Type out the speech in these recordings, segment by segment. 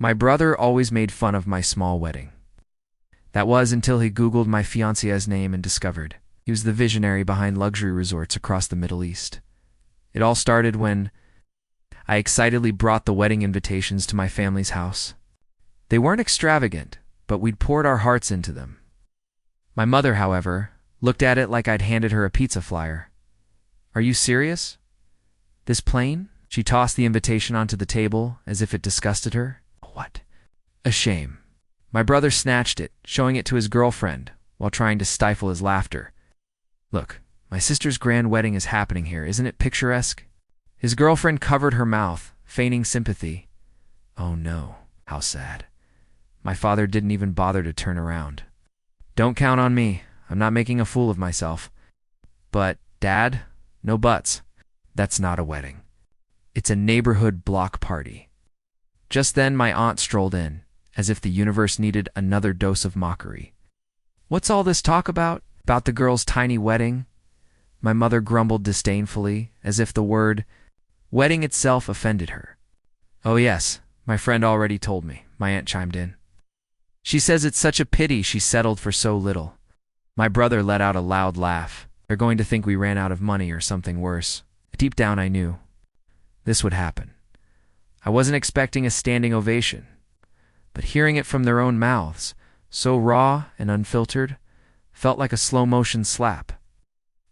My brother always made fun of my small wedding. That was until he Googled my fiancé's name and discovered he was the visionary behind luxury resorts across the Middle East. It all started when I excitedly brought the wedding invitations to my family's house. They weren't extravagant, but we'd poured our hearts into them. My mother, however, looked at it like I'd handed her a pizza flyer. "Are you serious? This plain?" She tossed the invitation onto the table as if it disgusted her. What? A shame. My brother snatched it, showing it to his girlfriend, while trying to stifle his laughter. "Look, my sister's grand wedding is happening here, isn't it picturesque?" His girlfriend covered her mouth, feigning sympathy. Oh no, how sad. My father didn't even bother to turn around. "Don't count on me. I'm not making a fool of myself." "But, Dad, no buts. That's not a wedding. It's a neighborhood block party." Just then my aunt strolled in, as if the universe needed another dose of mockery. "What's all this talk about? About the girl's tiny wedding?" My mother grumbled disdainfully, as if the word wedding itself offended her. "Oh yes, my friend already told me," my aunt chimed in. "She says it's such a pity she settled for so little." My brother let out a loud laugh. "They're going to think we ran out of money or something worse." Deep down I knew this would happen. I wasn't expecting a standing ovation, but hearing it from their own mouths, so raw and unfiltered, felt like a slow-motion slap.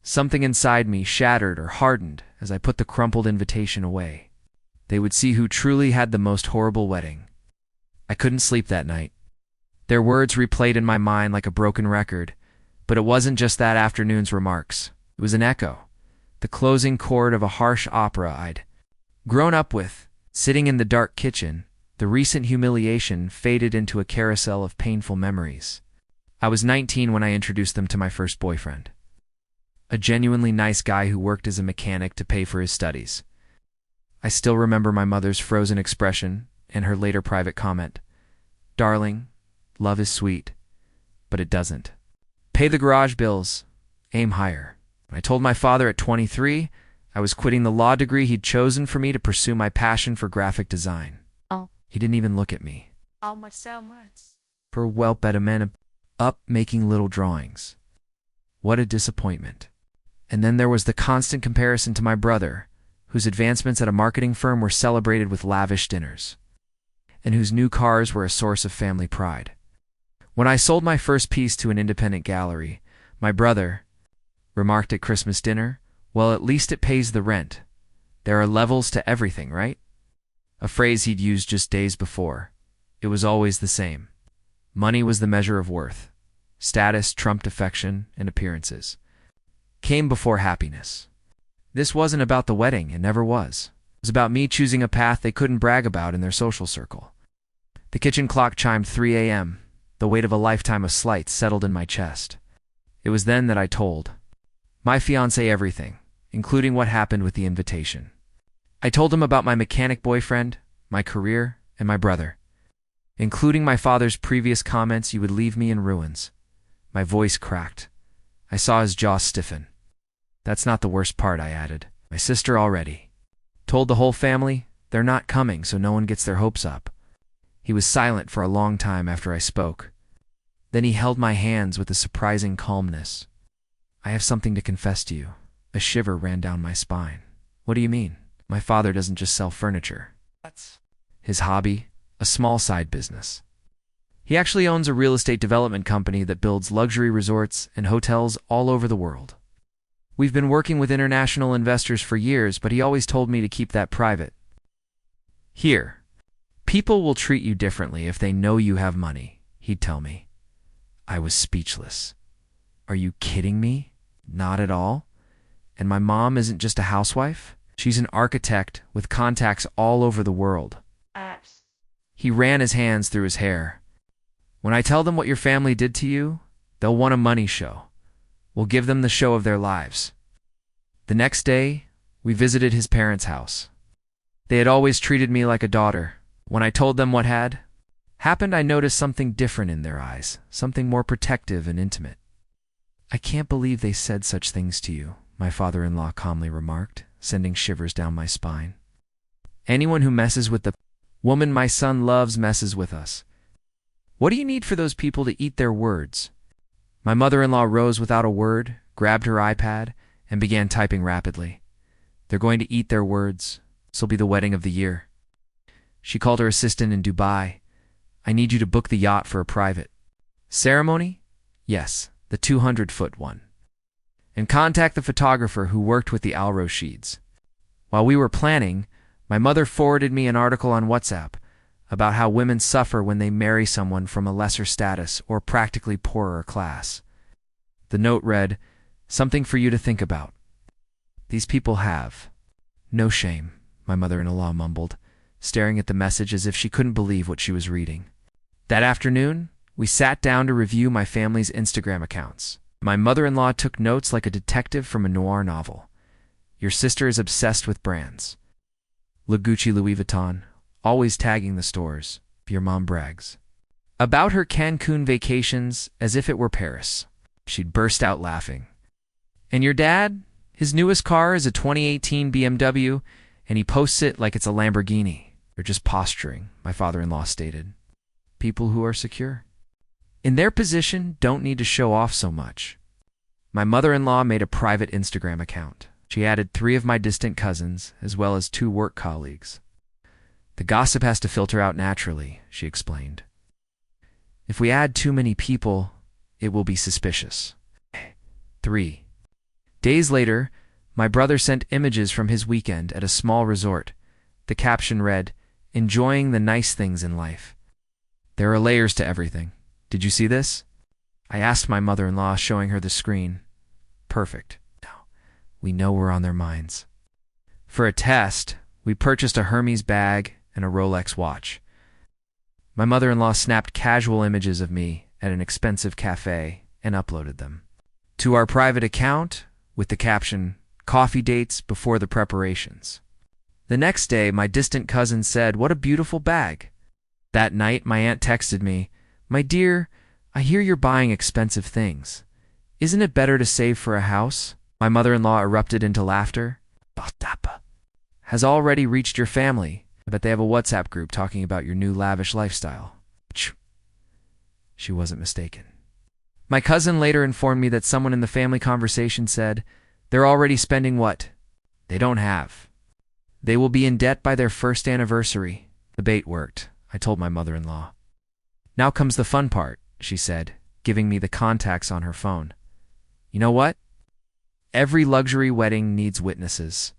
Something inside me shattered or hardened as I put the crumpled invitation away. They would see who truly had the most horrible wedding. I couldn't sleep that night. Their words replayed in my mind like a broken record, but it wasn't just that afternoon's remarks. It was an echo, the closing chord of a harsh opera I'd grown up with. Sitting in the dark kitchen, the recent humiliation faded into a carousel of painful memories. I was 19 when I introduced them to my first boyfriend. A genuinely nice guy who worked as a mechanic to pay for his studies. I still remember my mother's frozen expression and her later private comment, "Darling, love is sweet, but it doesn't pay the garage bills. Aim higher." When I told my father at 23, I was quitting the law degree he'd chosen for me to pursue my passion for graphic design. He didn't even look at me. For well bet a man up making little drawings. What a disappointment. And then there was the constant comparison to my brother, whose advancements at a marketing firm were celebrated with lavish dinners, and whose new cars were a source of family pride. When I sold my first piece to an independent gallery, my brother remarked at Christmas dinner, "Well, at least it pays the rent. There are levels to everything, right?" A phrase he'd used just days before. It was always the same. Money was the measure of worth. Status trumped affection and appearances. Came before happiness. This wasn't about the wedding, it never was. It was about me choosing a path they couldn't brag about in their social circle. The kitchen clock chimed 3 a.m. The weight of a lifetime of slights settled in my chest. It was then that I told my fiancé everything, including what happened with the invitation. I told him about my mechanic boyfriend, my career, and my brother, including my father's previous comments, "You would leave me in ruins." My voice cracked. I saw his jaw stiffen. "That's not the worst part," I added. "My sister already told the whole family they're not coming, so no one gets their hopes up." He was silent for a long time after I spoke. Then he held my hands with a surprising calmness. "I have something to confess to you." A shiver ran down my spine. "What do you mean?" "My father doesn't just sell furniture. That's his hobby, a small side business. He actually owns a real estate development company that builds luxury resorts and hotels all over the world. We've been working with international investors for years, but he always told me to keep that private. Here, people will treat you differently if they know you have money," he'd tell me. I was speechless. Are you kidding me? Not at all. And my mom isn't just a housewife? She's an architect with contacts all over the world. He ran his hands through his hair. "When I tell them what your family did to you, they'll want a money show. We'll give them the show of their lives." The next day, we visited his parents' house. They had always treated me like a daughter. When I told them what had happened, I noticed something different in their eyes, something more protective and intimate. "I can't believe they said such things to you," my father-in-law calmly remarked, sending shivers down my spine. "Anyone who messes with the Woman my son loves messes with us. What do you need for those people to eat their words? My mother-in-law rose without a word, grabbed her iPad, and began typing rapidly. They're going to eat their words. This'll be the wedding of the year. She called her assistant in Dubai. I need you to book the yacht for a private ceremony? Yes, the 200-foot one. And contact the photographer who worked with the Al-Rashids. While we were planning, my mother forwarded me an article on WhatsApp about how women suffer when they marry someone from a lesser status or practically poorer class. The note read, "Something for you to think about. These people have no shame," my mother-in-law mumbled, staring at the message as if she couldn't believe what she was reading. That afternoon, we sat down to review my family's Instagram accounts. My mother-in-law took notes like a detective from a noir novel. Your sister is obsessed with brands. Gucci, Louis Vuitton, always tagging the stores. Your mom brags about her Cancun vacations as if it were Paris. She'd burst out laughing. And your dad? His newest car is a 2018 BMW, and he posts it like it's a Lamborghini. They're just posturing, my father-in-law stated. People who are secure in their position don't need to show off so much. My mother-in-law made a private Instagram account. She added 3 of my distant cousins, as well as 2 work colleagues. The gossip has to filter out naturally, she explained. If we add too many people, it will be suspicious. 3 days later, my brother sent images from his weekend at a small resort. The caption read, "Enjoying the nice things in life. There are layers to everything. Did you see this?" I asked my mother-in-law, showing her the screen. Perfect. Now, we know we're on their minds. For a test, we purchased a Hermes bag and a Rolex watch. My mother-in-law snapped casual images of me at an expensive cafe and uploaded them to our private account with the caption, "Coffee dates before the preparations." The next day, my distant cousin said, "What a beautiful bag." That night, my aunt texted me, "My dear, I hear you're buying expensive things. Isn't it better to save for a house?" My mother-in-law erupted into laughter. Has already reached your family. I bet they have a WhatsApp group talking about your new lavish lifestyle. She wasn't mistaken. My cousin later informed me that someone in the family conversation said, "They're already spending what they don't have. They will be in debt by their first anniversary." The bait worked, I told my mother-in-law. "Now comes the fun part," she said, giving me the contacts on her phone. "You know what? Every luxury wedding needs witnesses."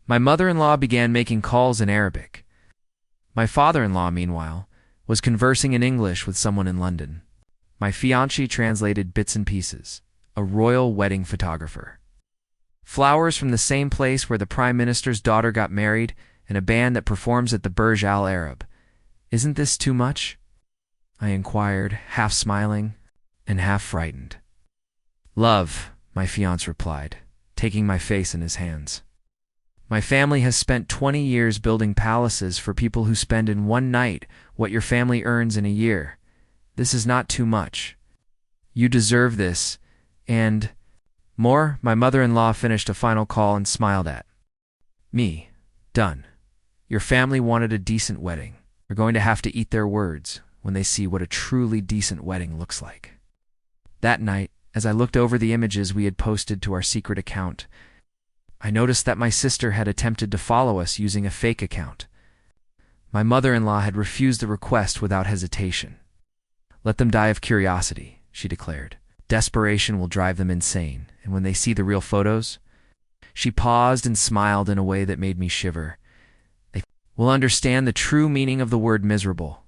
My mother-in-law began making calls in Arabic. My father-in-law, meanwhile, was conversing in English with someone in London. My fiancé translated bits and pieces, a royal wedding photographer. Flowers from the same place where the Prime Minister's daughter got married, and a band that performs at the Burj Al Arab. Isn't this too much? I inquired, half smiling and half frightened. "Love," my fiancé replied, taking my face in his hands. "My family has spent 20 years building palaces for people who spend in one night what your family earns in a year. This is not too much. You deserve this, and more." My mother-in-law finished a final call and smiled at me. "Done. Your family wanted a decent wedding. They're going to have to eat their words when they see what a truly decent wedding looks like." That night, as I looked over the images we had posted to our secret account, I noticed that my sister had attempted to follow us using a fake account. My mother-in-law had refused the request without hesitation. "Let them die of curiosity," she declared. "Desperation will drive them insane, and when they see the real photos..." She paused and smiled in a way that made me shiver. "They will understand the true meaning of the word miserable."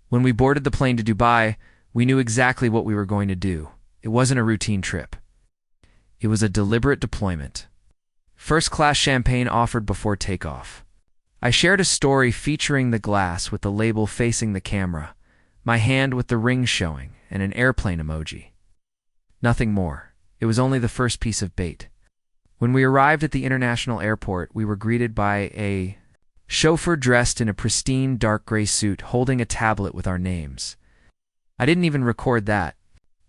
When we boarded the plane to Dubai, we knew exactly what we were going to do. It wasn't a routine trip. It was a deliberate deployment. First-class champagne offered before takeoff. I shared a story featuring the glass with the label facing the camera, my hand with the ring showing, and an airplane emoji. Nothing more. It was only the first piece of bait. When we arrived at the international airport, we were greeted by a chauffeur dressed in a pristine dark gray suit holding a tablet with our names. I didn't even record that.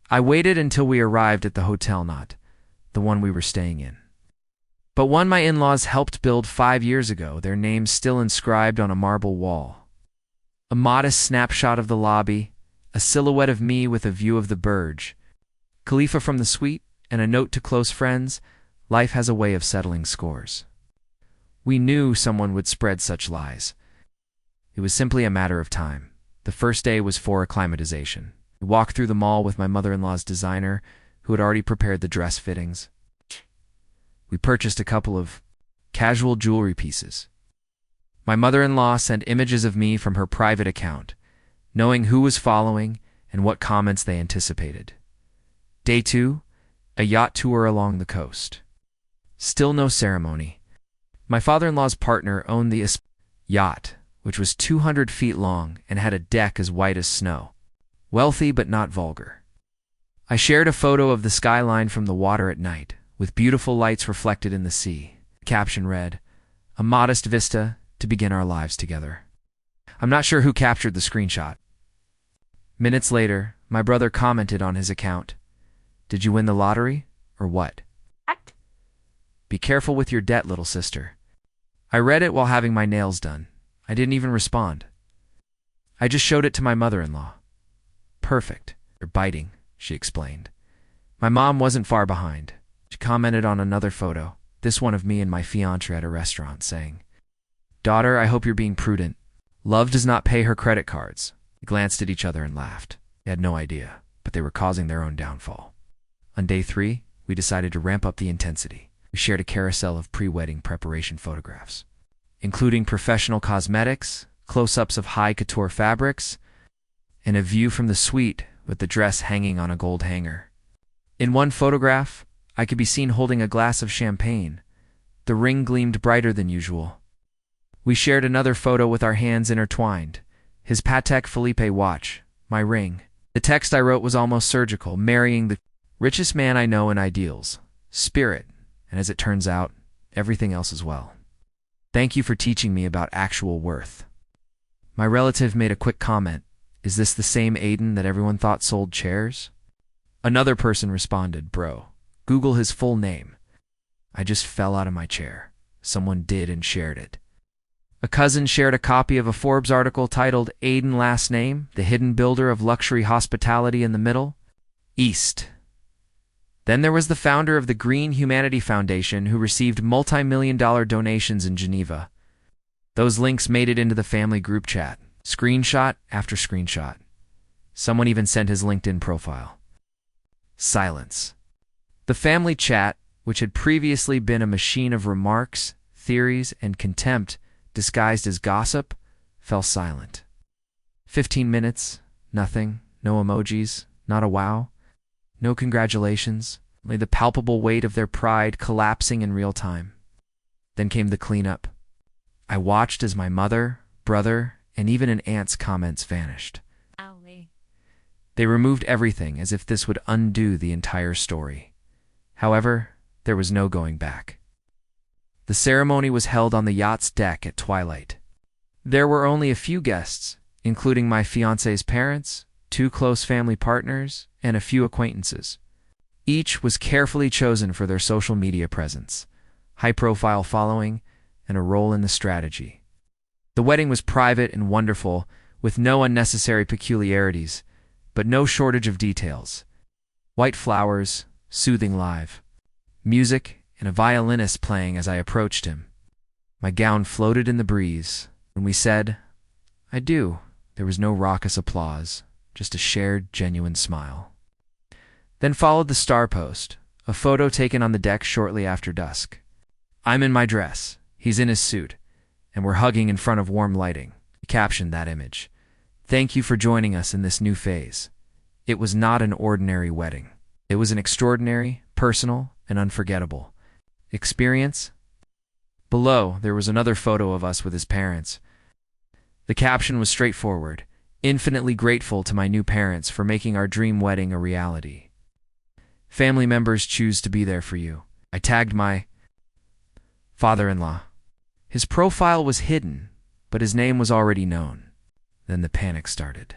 I waited until we arrived at the hotel, not the one we were staying in, but one my in-laws helped build 5 years ago, their names still inscribed on a marble wall. A modest snapshot of the lobby, a silhouette of me with a view of the Burj, Khalifa from the suite, and a note to close friends. Life has a way of settling scores. We knew someone would spread such lies. It was simply a matter of time. The first day was for acclimatization. We walked through the mall with my mother-in-law's designer, who had already prepared the dress fittings. We purchased a couple of casual jewelry pieces. My mother-in-law sent images of me from her private account, knowing who was following and what comments they anticipated. Day 2, a yacht tour along the coast. Still no ceremony. My father-in-law's partner owned the yacht, which was 200 feet long and had a deck as white as snow. Wealthy but not vulgar. I shared a photo of the skyline from the water at night, with beautiful lights reflected in the sea. The caption read, "A modest vista to begin our lives together." I'm not sure who captured the screenshot. Minutes later, my brother commented on his account, "Did you win the lottery, or what? Be careful with your debt, little sister." I read it while having my nails done. I didn't even respond. I just showed it to my mother-in-law. "Perfect. You're biting," she explained. My mom wasn't far behind. She commented on another photo, this one of me and my fiancé at a restaurant, saying, "Daughter, I hope you're being prudent. Love does not pay her credit cards." We glanced at each other and laughed. They had no idea, but they were causing their own downfall. On day 3, we decided to ramp up the intensity. We shared a carousel of pre-wedding preparation photographs, including professional cosmetics, close-ups of high couture fabrics, and a view from the suite with the dress hanging on a gold hanger. In one photograph, I could be seen holding a glass of champagne. The ring gleamed brighter than usual. We shared another photo with our hands intertwined, his Patek Philippe watch, my ring. The text I wrote was almost surgical, marrying the richest man I know in ideals, spirit, and as it turns out, everything else as well. Thank you for teaching me about actual worth. My relative made a quick comment. Is this the same Aiden that everyone thought sold chairs? Another person responded, "Bro, Google his full name." I just fell out of my chair. Someone did and shared it. A cousin shared a copy of a Forbes article titled "Aiden Last Name, the Hidden Builder of Luxury Hospitality in the Middle East." Then there was the founder of the Green Humanity Foundation, who received multi-million-dollar donations in Geneva. Those links made it into the family group chat, screenshot after screenshot. Someone even sent his LinkedIn profile. Silence. The family chat, which had previously been a machine of remarks, theories, and contempt disguised as gossip, fell silent. 15 minutes, nothing, no emojis, not a wow. No congratulations, only the palpable weight of their pride collapsing in real time. Then came the cleanup. I watched as my mother, brother, and even an aunt's comments vanished. They removed everything as if this would undo the entire story. However, there was no going back. The ceremony was held on the yacht's deck at twilight. There were only a few guests, including my fiancé's parents, 2 close family partners, and a few acquaintances. Each was carefully chosen for their social media presence, high-profile following, and a role in the strategy. The wedding was private and wonderful, with no unnecessary peculiarities, but no shortage of details. White flowers, soothing live, music, and a violinist playing as I approached him. My gown floated in the breeze. When we said, "I do," there was no raucous applause, just a shared, genuine smile. Then followed the star post, a photo taken on the deck shortly after dusk. I'm in my dress, he's in his suit, and we're hugging in front of warm lighting. He captioned that image. "Thank you for joining us in this new phase. It was not an ordinary wedding. It was an extraordinary, personal, and unforgettable experience." Below, there was another photo of us with his parents. The caption was straightforward. "Infinitely grateful to my new parents for making our dream wedding a reality. Family members choose to be there for you." I tagged my father-in-law. His profile was hidden, but his name was already known. Then the panic started.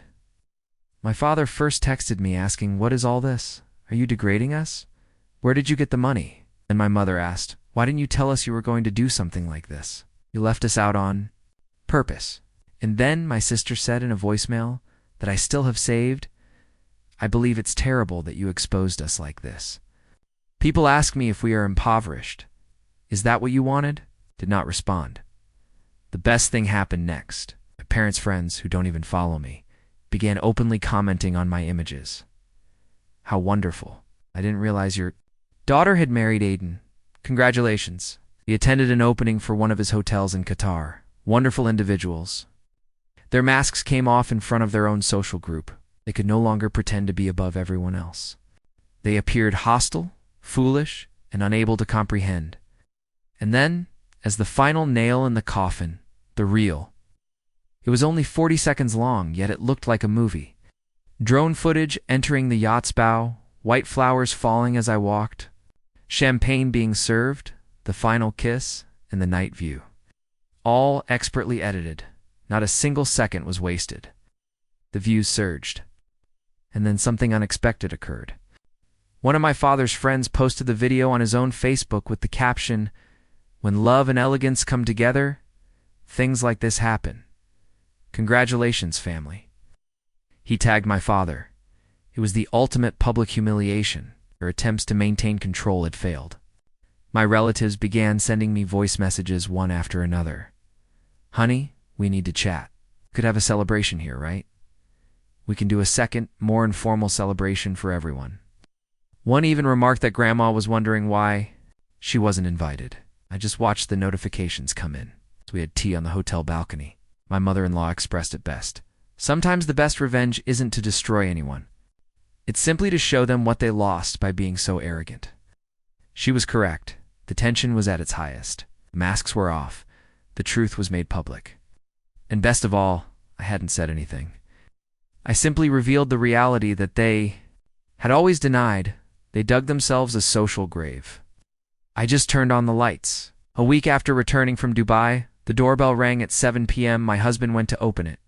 My father first texted me asking, "What is all this? Are you degrading us? Where did you get the money?" And my mother asked, Why didn't you tell us you were going to do something like this? You left us out on purpose." And then my sister said in a voicemail that I still have saved, "I believe it's terrible that you exposed us like this. People ask me if we are impoverished. Is that what you wanted?" Did not respond. The best thing happened next. My parents' friends, who don't even follow me, began openly commenting on my images. "How wonderful. I didn't realize your daughter had married Aiden. Congratulations. He attended an opening for one of his hotels in Qatar. Wonderful individuals." Their masks came off in front of their own social group. They could no longer pretend to be above everyone else. They appeared hostile, foolish, and unable to comprehend. And then, as the final nail in the coffin, the reel. It was only 40 seconds long, yet it looked like a movie. Drone footage entering the yacht's bow, white flowers falling as I walked, champagne being served, the final kiss, and the night view. All expertly edited. Not a single second was wasted. The views surged. And then something unexpected occurred. One of my father's friends posted the video on his own Facebook with the caption, "When love and elegance come together, things like this happen. Congratulations, family." He tagged my father. It was the ultimate public humiliation. Their attempts to maintain control had failed. My relatives began sending me voice messages one after another. "Honey, we need to chat. Could have a celebration here, right? We can do a second, more informal celebration for everyone." One even remarked that Grandma was wondering why she wasn't invited. I just watched the notifications come in. We had tea on the hotel balcony. My mother-in-law expressed it best. Sometimes the best revenge isn't to destroy anyone. It's simply to show them what they lost by being so arrogant. She was correct. The tension was at its highest. Masks were off. The truth was made public. And best of all, I hadn't said anything. I simply revealed the reality that they had always denied. They dug themselves a social grave. I just turned on the lights. A week after returning from Dubai, the doorbell rang at 7 p.m. My husband went to open it.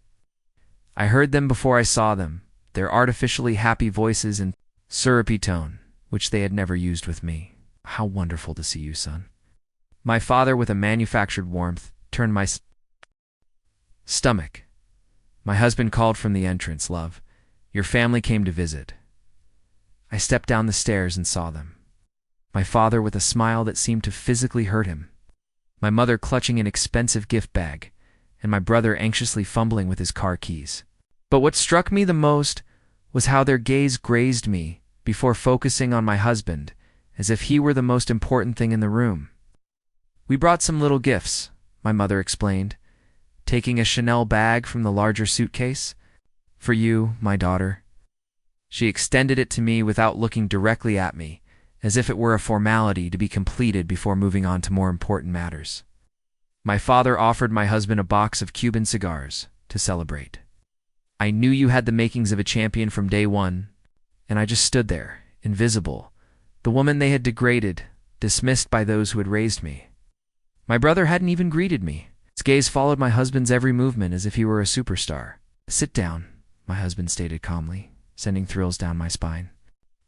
I heard them before I saw them, their artificially happy voices and syrupy tone, which they had never used with me. "How wonderful to see you, son." My father, with a manufactured warmth, turned my stomach. My husband called from the entrance, "Love, your family came to visit." I stepped down the stairs and saw them. My father with a smile that seemed to physically hurt him. My mother clutching an expensive gift bag, and my brother anxiously fumbling with his car keys. But what struck me the most was how their gaze grazed me before focusing on my husband, as if he were the most important thing in the room. "We brought some little gifts," my mother explained, taking a Chanel bag from the larger suitcase. "For you, my daughter." She extended it to me without looking directly at me, as if it were a formality to be completed before moving on to more important matters. My father offered my husband a box of Cuban cigars to celebrate. "I knew you had the makings of a champion from day one," and I just stood there, invisible, the woman they had degraded, dismissed by those who had raised me. My brother hadn't even greeted me. His gaze followed my husband's every movement as if he were a superstar. "Sit down," my husband stated calmly, sending thrills down my spine.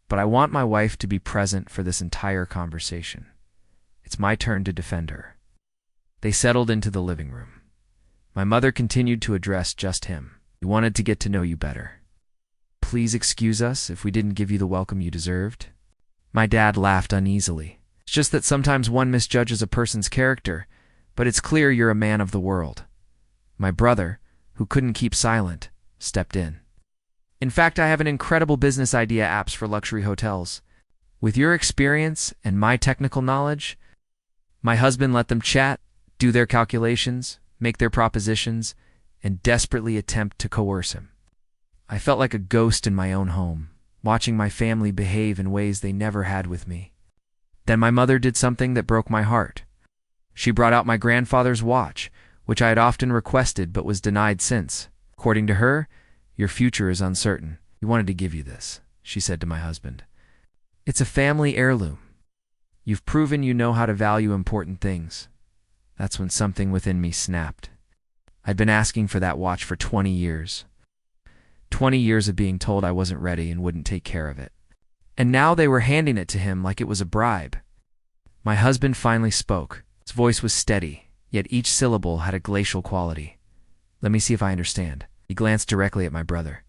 "But I want my wife to be present for this entire conversation. It's my turn to defend her." They settled into the living room. My mother continued to address just him. "We wanted to get to know you better. Please excuse us if we didn't give you the welcome you deserved." My dad laughed uneasily. "It's just that sometimes one misjudges a person's character, but it's clear you're a man of the world." My brother, who couldn't keep silent, stepped in. "In fact, I have an incredible business idea: apps for luxury hotels. With your experience and my technical knowledge." My husband let them chat, do their calculations, make their propositions, and desperately attempt to coerce him. I felt like a ghost in my own home, watching my family behave in ways they never had with me. Then my mother did something that broke my heart. She brought out my grandfather's watch, which I had often requested but was denied since. According to her, "Your future is uncertain. We wanted to give you this," she said to my husband. "It's a family heirloom. You've proven you know how to value important things." That's when something within me snapped. I'd been asking for that watch for 20 years. 20 years of being told I wasn't ready and wouldn't take care of it. And now they were handing it to him like it was a bribe. My husband finally spoke. His voice was steady, yet each syllable had a glacial quality. Let me see if I understand. He glanced directly at my brother.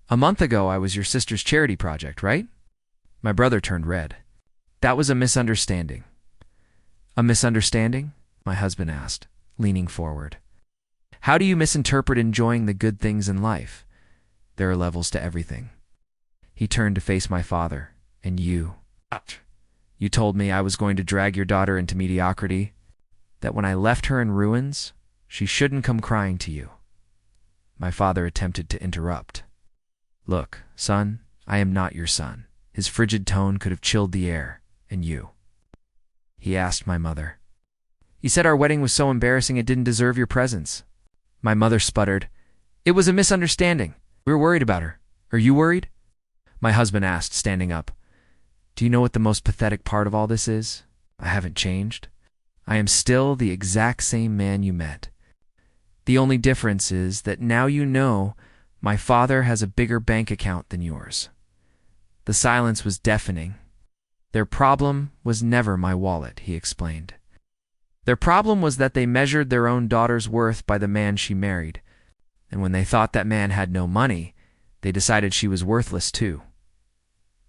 A month ago, I was your sister's charity project, right? My brother turned red. That was a misunderstanding. A misunderstanding? My husband asked, leaning forward. How do you misinterpret enjoying the good things in life? There are levels to everything. He turned to face my father. And you. You told me I was going to drag your daughter into mediocrity, that when I left her in ruins, she shouldn't come crying to you. My father attempted to interrupt. Look, son, I am not your son. His frigid tone could have chilled the air. And you? He asked my mother. You said our wedding was so embarrassing it didn't deserve your presence. My mother sputtered. It was a misunderstanding. We were worried about her. Are you worried? My husband asked, standing up. Do you know what the most pathetic part of all this is? I haven't changed. I am still the exact same man you met. The only difference is that now you know my father has a bigger bank account than yours. The silence was deafening. Their problem was never my wallet, he explained. Their problem was that they measured their own daughter's worth by the man she married, and when they thought that man had no money, they decided she was worthless too.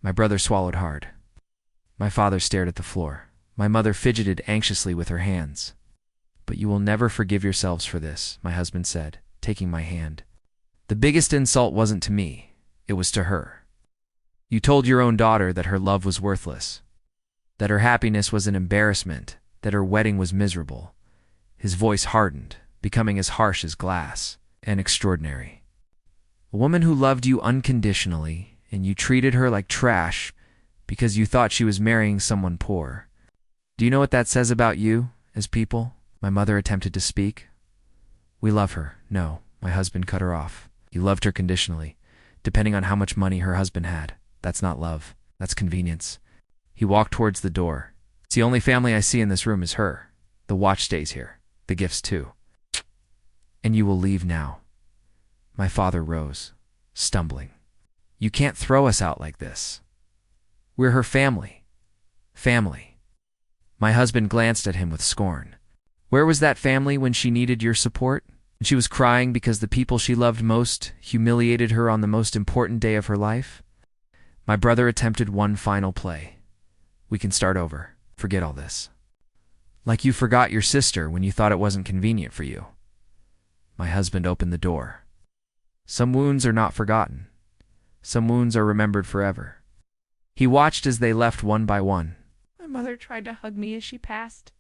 My brother swallowed hard. My father stared at the floor. My mother fidgeted anxiously with her hands. But you will never forgive yourselves for this, my husband said, taking my hand. The biggest insult wasn't to me, it was to her. You told your own daughter that her love was worthless, that her happiness was an embarrassment, that her wedding was miserable. His voice hardened, becoming as harsh as glass, and extraordinary. A woman who loved you unconditionally, and you treated her like trash because you thought she was marrying someone poor. Do you know what that says about you, as people? My mother attempted to speak. We love her. No, my husband cut her off. He loved her conditionally, depending on how much money her husband had. That's not love. That's convenience. He walked towards the door. It's the only family I see in this room is her. The watch stays here. The gifts too. And you will leave now. My father rose, stumbling. You can't throw us out like this. We're her family. Family. My husband glanced at him with scorn. Where was that family when she needed your support? When she was crying because the people she loved most humiliated her on the most important day of her life? My brother attempted one final play. We can start over. Forget all this. Like you forgot your sister when you thought it wasn't convenient for you. My husband opened the door. Some wounds are not forgotten. Some wounds are remembered forever. He watched as they left one by one. My mother tried to hug me as she passed.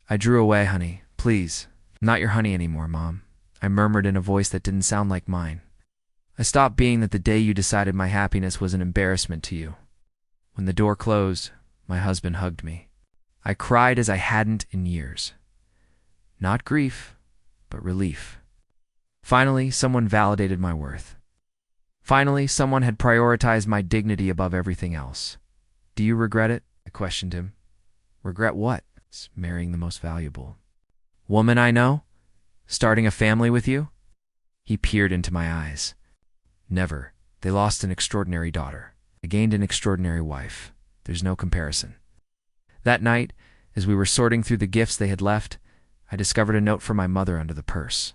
I drew away, honey. Please. I'm not your honey anymore, Mom. I murmured in a voice that didn't sound like mine. I stopped being that the day you decided my happiness was an embarrassment to you. When the door closed, my husband hugged me. I cried as I hadn't in years. Not grief, but relief. Finally, someone validated my worth. Finally, someone had prioritized my dignity above everything else. Do you regret it? I questioned him. Regret what? It's marrying the most valuable woman I know? Starting a family with you? He peered into my eyes. Never. They lost an extraordinary daughter. I gained an extraordinary wife. There's no comparison. That night, as we were sorting through the gifts they had left, I discovered a note from my mother under the purse.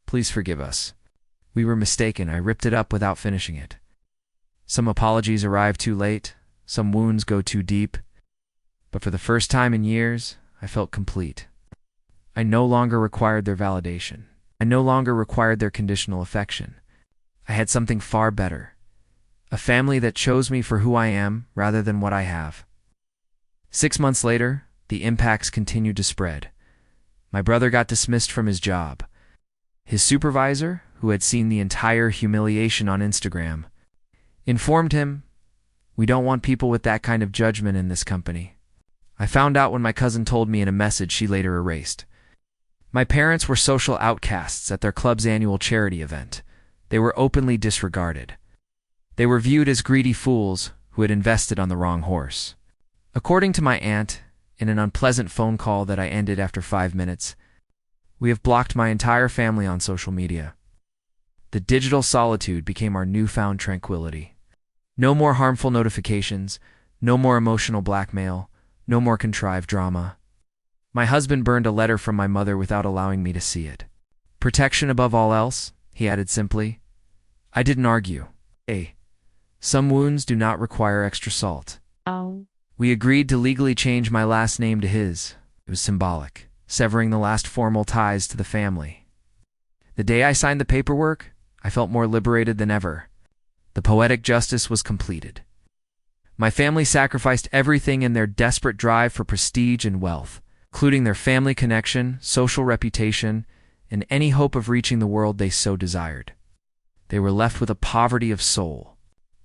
Please forgive us. We were mistaken. I ripped it up without finishing it. Some apologies arrive too late. Some wounds go too deep. But for the first time in years, I felt complete. I no longer required their validation. I no longer required their conditional affection. I had something far better. A family that chose me for who I am rather than what I have. 6 months later, the impacts continued to spread. My brother got dismissed from his job. His supervisor, who had seen the entire humiliation on Instagram, informed him, "We don't want people with that kind of judgment in this company." I found out when my cousin told me in a message she later erased. My parents were social outcasts at their club's annual charity event. They were openly disregarded. They were viewed as greedy fools who had invested on the wrong horse. According to my aunt, in an unpleasant phone call that I ended after 5 minutes, we have blocked my entire family on social media. The digital solitude became our newfound tranquility. No more harmful notifications, no more emotional blackmail, No more contrived drama. My husband burned a letter from my mother without allowing me to see it. Protection above all else, he added simply. I didn't argue. Some wounds do not require extra salt. Oh. We agreed to legally change my last name to his. It was symbolic, severing the last formal ties to the family. The day I signed the paperwork, I felt more liberated than ever. The poetic justice was completed. My family sacrificed everything in their desperate drive for prestige and wealth, including their family connection, social reputation, and any hope of reaching the world they so desired. They were left with a poverty of soul.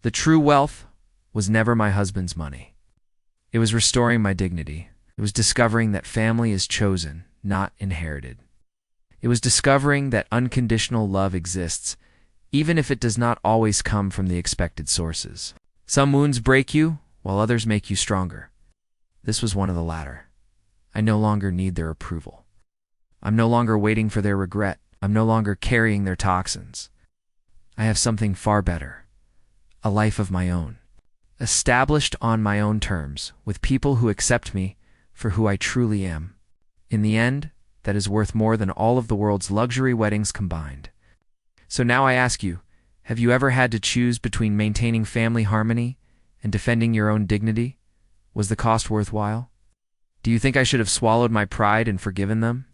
The true wealth was never my husband's money. It was restoring my dignity. It was discovering that family is chosen, not inherited. It was discovering that unconditional love exists, even if it does not always come from the expected sources. Some wounds break you, while others make you stronger. This was one of the latter. I no longer need their approval. I'm no longer waiting for their regret. I'm no longer carrying their toxins. I have something far better. A life of my own. Established on my own terms, with people who accept me for who I truly am. In the end, that is worth more than all of the world's luxury weddings combined. So now I ask you, have you ever had to choose between maintaining family harmony and defending your own dignity? Was the cost worthwhile? Do you think I should have swallowed my pride and forgiven them?